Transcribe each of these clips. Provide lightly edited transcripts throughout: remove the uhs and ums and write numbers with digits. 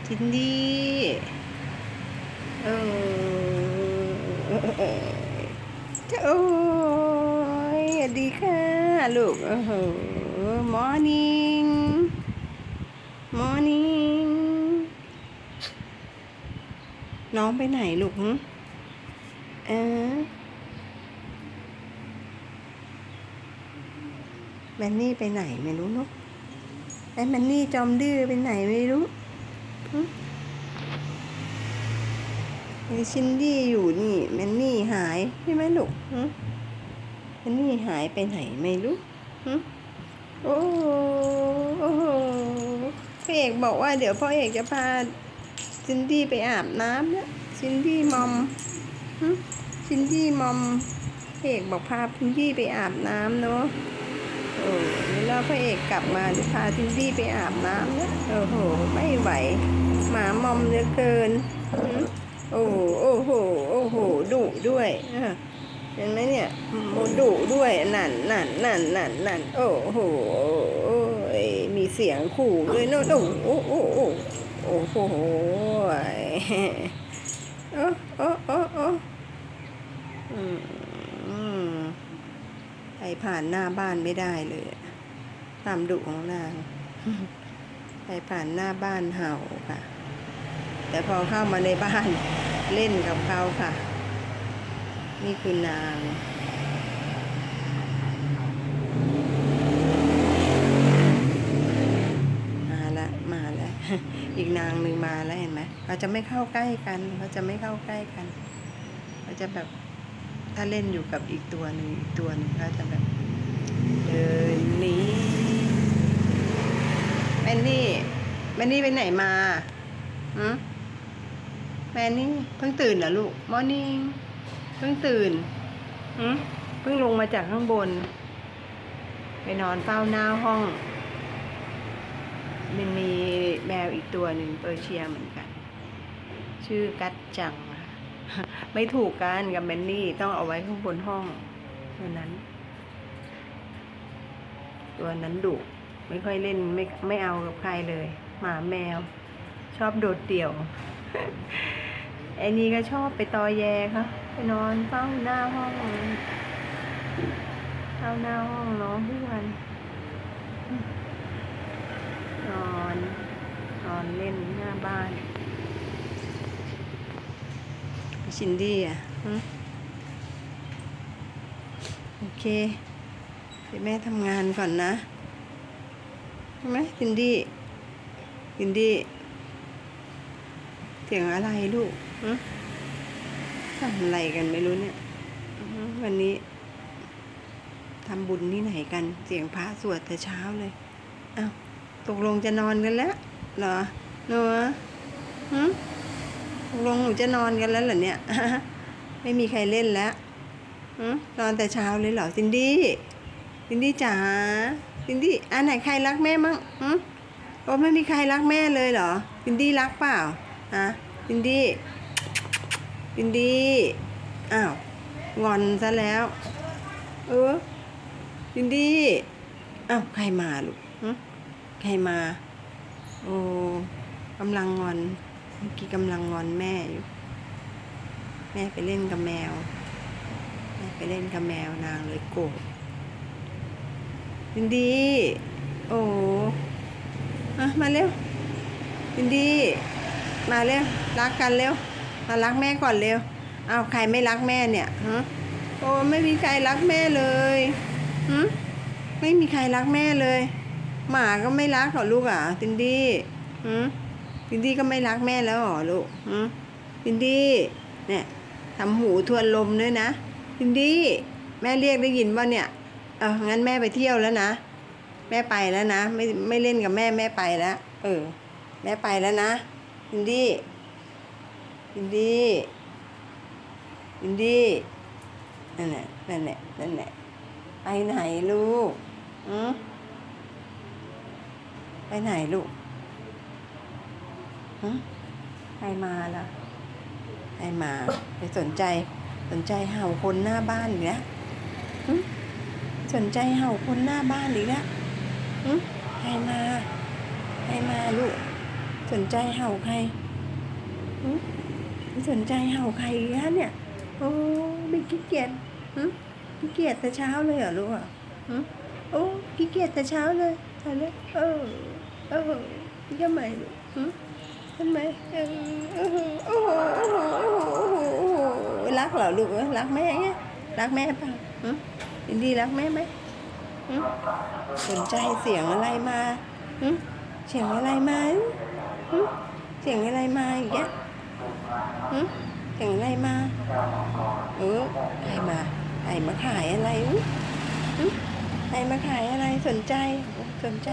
จินดี้เอโอ้ยสวัสดีค่ะลูกโอ้โหมอร์นิ่งมอร์นิ่งน้องไปไหนลูกเออแมนนี่ไปไหนไม่รู้เนาะไอ้แมนนี่จอมดื้อไปไหนไม่รู้ไอ้ชินดี้อยู่นี่แมนนี่หายใช่ไหมลูกแมนนี่หายไปไหนไม่รู้โอ้โหพ่อเอกบอกว่าเดี๋ยวพ่อเอกจะพาชินดี้ไปอาบน้ำนะชินดี้มอมชินดี้มอมพ่อเอกบอกพาชินดี้ไปอาบน้ำเนาะโอ้แล้วพระเอกกลับมาจะพาซินดี้ไปอาบน้ำนะโอ้โหไม่ไหวหมามอมเหลือเกินโอ้โหดุด้วยเห็นไหมเนี่ยโมดุด้วยนั่นโอ้โหมีเสียงขู่ด้วยโน้ตโอ้โหไปผ่านหน้าบ้านไม่ได้เลยความดุของนางไปผ่านหน้าบ้านเห่าค่ะแต่พอเข้ามาในบ้านเล่นกับเขาค่ะนี่คือนางมาแล้วอีกนางหนึ่งมาแล้วเห็นไหมเขาจะไม่เข้าใกล้กันเขาจะแบบถ้าเล่นอยู่กับอีกตัวหนึ่งเขาจะแบบเดินหนีแมนนี่ไปไหนมาแมนนี่เพิ่งตื่นเหรอลูกมอร์นิ่งเพิ่งตื่นเพิ่งลงมาจากข้างบนไปนอนเฝ้าหน้าห้องมันมีแมวอีกตัวหนึ่งเปอร์เชียเหมือนกันชื่อกัดจังไม่ถูกกันกับแมนนี่ต้องเอาไว้ข้างบนห้องตัวนั้นดุไม่ค่อยเล่นไม่เอากับใครเลยหมาแมวชอบโดดเดี่ยวไอ้นี่ก็ชอบไปตอแยค่ะไปนอนเฝ้าหน้าห้องน้องทุกวันนอนเล่นหน้าบ้านชินดี้โอเคเดี๋ยวแม่ทำงานก่อนนะใช่ไหมชินดี้เสียงอะไรลูกทำอะไรกันไม่รู้เนี่ยวันนี้ทำบุญที่ไหนกันเสียงพระสวดแต่เช้าเลยอ้าวตกลงจะนอนกันแล้วเหรอหนูตกลงหนูจะนอนกันแล้วเหรอเนี่ยไม่มีใครเล่นแล้วนอนแต่เช้าเลยเหรอซินดี้จ๋าซินดี้อันไหนใครรักแม่มั่งโอ้ไม่มีใครรักแม่เลยเหรอซินดี้รักเปล่าซินดี้อ้าวงอนซะแล้วซินดี้อ้าวใครมาลูกใครมาโอ้กำลังงอนเมื่อกี้กำลังงอนแม่อยู่แม่ไปเล่นกับแมวนางเลยโกรธซินดี้โอ้มาเร็วซินดี้มาเร็วรักกันเร็วมารักแม่ก่อนเร็วอ้าวใครไม่รักแม่เนี่ยโอ้ไม่มีใครรักแม่เลยไม่มีใครรักแม่เลยหมาก็ไม่รักเหรอลูกซินดี้ซินดี้ก็ไม่รักแม่แล้วเหรอลูกซินดี้เนี่ยทำหูทวนลมด้วยนะซินดี้แม่เรียกได้ยินว่าเนี่ยงั้นแม่ไปเที่ยวแล้วนะแม่ไปแล้วนะไม่เล่นกับแม่ไปแล้วแม่ไปแล้วนะซินดี้นั่นแหละไปไหนลูกไปไหนลูกใครมาล่ะใครมาไปสนใจเห่าคนหน้าบ้านอีกแล้วสนใจเห่าคนหน้าบ้านอีกแล้วใครมาลูก สนใจเห่าใครหึไม่สนใจเห่าใครอีกแล้วเนี่ยโอ้ไม่ขี้เกียจหึขี้เกียจแต่เช้าเลยเหรอลูกอ่ะหึโอ้ขี้เกียจแต่เช้าเลยตอนนี้เออทำไมลูกหึทำไมโอ้โหโอ้โหโอ้โหโอ้โหโอ้โหโอ้โหรักเหรอลูกรักแม่ไงรักแม่เปล่าหึอินดี้รักแม่ไหมหึสนใจเสียงอะไรมาหึเสียงอะไรมาหึเสียงอะไรมาอีกอ่ะหึเสียงอะไรมาใครมาใครมาขายอะไรหึใครมาขายอะไรสนใจสนใจ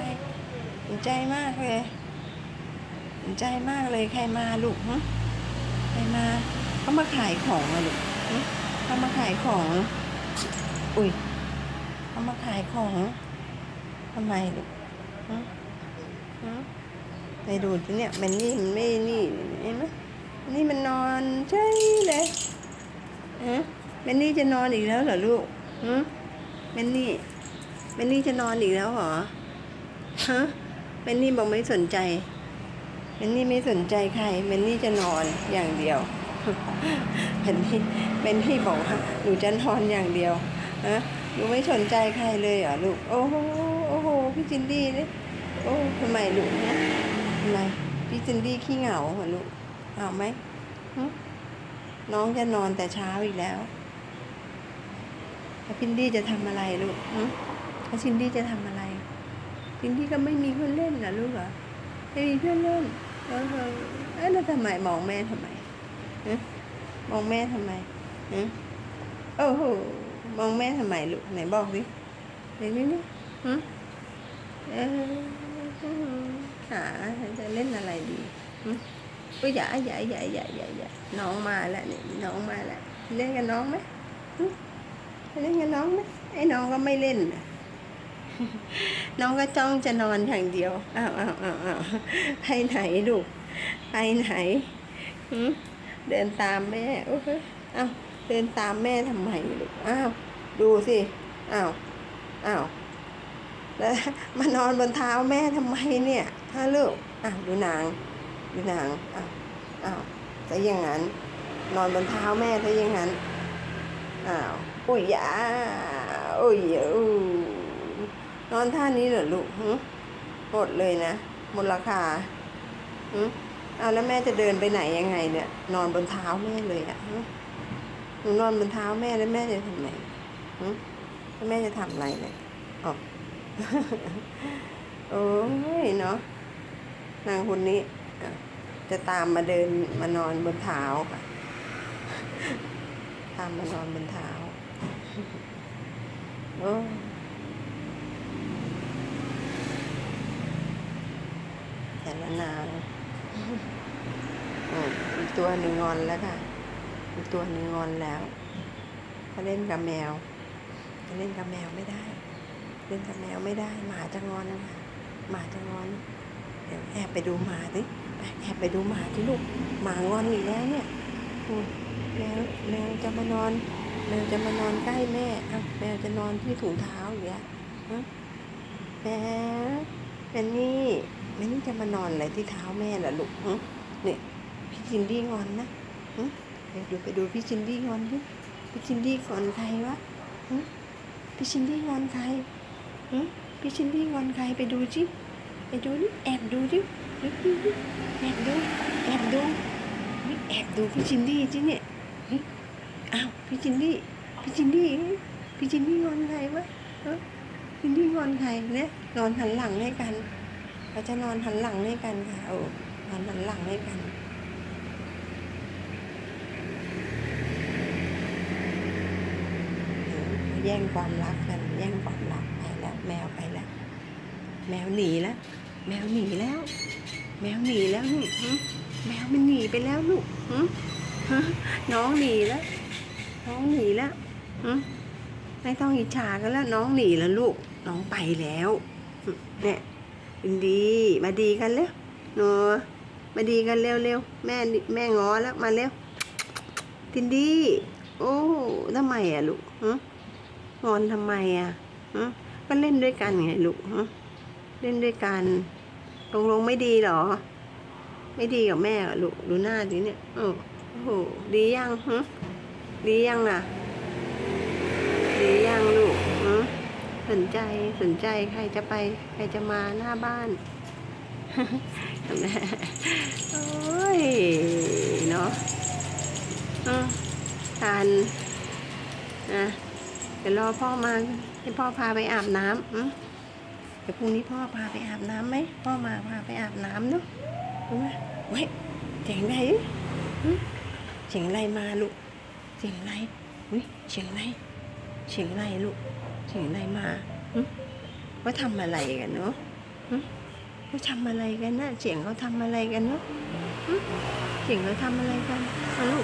สนใจมากเลยสนใจมากเลยใครมาลูกหึใครมาเขามาขายของอะลูกหึเขามาขายของอุ้ยเขามาขายของทำไมลูกหึหึไปดูสิเนี่ยมันนี่มันไม่นี่เห็นไหมนี่มันนอนใช่เลยแมนนี่จะนอนอีกแล้วเหรอลูกแมนนี่จะนอนอีกแล้วเหรอฮะแมนนี่บอกไม่สนใจแมนนี่ไม่สนใจใครแมนนี่จะนอนอย่างเดียวแมนนี่บอกว่าหนูจะนอนอย่างเดียวหนูไม่สนใจใครเลยเหรอลูกโอ้โหโอ้โหพี่จินดี้เนี่ยโอ้ทำไมลูกนะทำไมพี่จินดี้ขี้เหงาเหรอลูกเอาไหมน้องจะนอนแต่เช้าอีกแล้วแล้วพินดี้จะทำอะไรลูกแล้วชินดี้จะทำอะไรชินดี้ก็ไม่มีเพื่อนเล่นเหรอลูกเหรอไม่มีเพื่อนเล่นแล้วทำไมมองแม่ทำไมมองแม่ทำไมโอ้โหมองแม่ทำไมลูกไหนบอกดิไหนนี่หาจะเล่นอะไรดีก็อย่าน้องมาแล้วนี่น้องมาแล้วเล่นกับน้องไหมเล่นกับน้องไหมไอ้น้องก็ไม่เล่นน้องก็จ้องจะนอนอย่างเดียวอ้าวไปไหนลูกไปไหนเดินตามแม่โอ้ยอ้าวเดินตามแม่ทำไมลูกอ้าวดูสิอ้าวแล้วมานอนบนเท้าแม่ทำไมเนี่ยฮะลูกดูนางอ้าวแต่อย่างนั้นนอนบนเท้าแม่ถ้าอย่างนั้นโอ้ยโอ้ยนอนท่านี้เหรอลูกหมดเลยนะหมดราคาแล้วแม่จะเดินไปไหนยังไงเนี่ยนอนบนเท้าแม่เลยหนูนอนบนเท้าแม่แล้วแม่จะทำไงแล้วแม่จะทำอะไรเนี่ยโอ้ยเนาะนางคนนี้จะตามมาเดินมานอนบนเท้าค่ะตามมานอนบนเท้าแต่ละนางอีกตัวหนึ่งงอนแล้วค่ะอีกตัวหนึ่งงอนแล้วเขาเล่นกับแมวเล่นกับแมวไม่ได้เล่นกับแมวไม่ได้หมาจะงอนนะคะหมาจะงอนเดี๋ยวแอบไปดูหมาดิแอบไปดูหมาที่ลูกหมางอนอีกแล้วเนี่ยแมวจะมานอนใกล้แม่แมวจะนอนที่ถุงเท้าอย่างเงี้ยแม่นี่จะมานอนอะไรที่เท้าแม่ล่ะลูกเนี่ยพี่จินดี้งอนนะไปดูพี่จินดี้งอนดิพี่จินดี้งอนใครวะพี่จินดี้งอนใครพี่จินดี้งอนใครไปดูจิไปดูดิแอบดูดิแอบดูพี่จินดี้จิเนี่ยพี่จินดี้งอนใครวะจินดี้งอนใครเนี่ยนอนหันหลังให้กันเราจะนอนหันหลังให้กันค่ะนอนหันหลังให้กันแย่งความรักกันแย่งความรักไปแล้วแมวไปแล้วแมวหนีแล้วแมวหนีแล้วนี่แมวมันหนีไปแล้วลูกน้องหนีแล้วไม่ต้องอิจฉากันแล้วน้องหนีแล้วลูกน้องไปแล้วเนี่ยดีมาดีกันเร็วหนูมาดีกันเร็วแม่ง้อแล้วมาเร็วทินดี้โอ้ทำไมอ่ะลูกงอนทำไมอ่ะก็เล่นด้วยกันไงลูกเล่นด้วยกันตกลงไม่ดีเหรอ ไม่ดีกับแม่เหรอลูกดูหน้าดิเนี่ยโอ้โหดียังดียังล่ะดียังลูกสนใจใครจะไปใครจะมาหน้าบ้าน แม่โอ้ยเนาะทานนะเดี๋ยวรอพ่อมาให้พ่อพาไปอาบน้ำเดี๋ยวพรุ่งนี้พ่อพาไปอาบน้ำไหมพ่อมาพาไปอาบน้ำเนาะรู้ไหมเฮ้ยเสียงอะไรเสียงอะไรมาลูกเสียงอะไรเสียงอะไรลูกเสียงอะไรมาว่าทำอะไรกันเนาะเขาทำอะไรกันนะเสียงเขาทำอะไรกันเนาะเสียงเขาทำอะไรกันลูก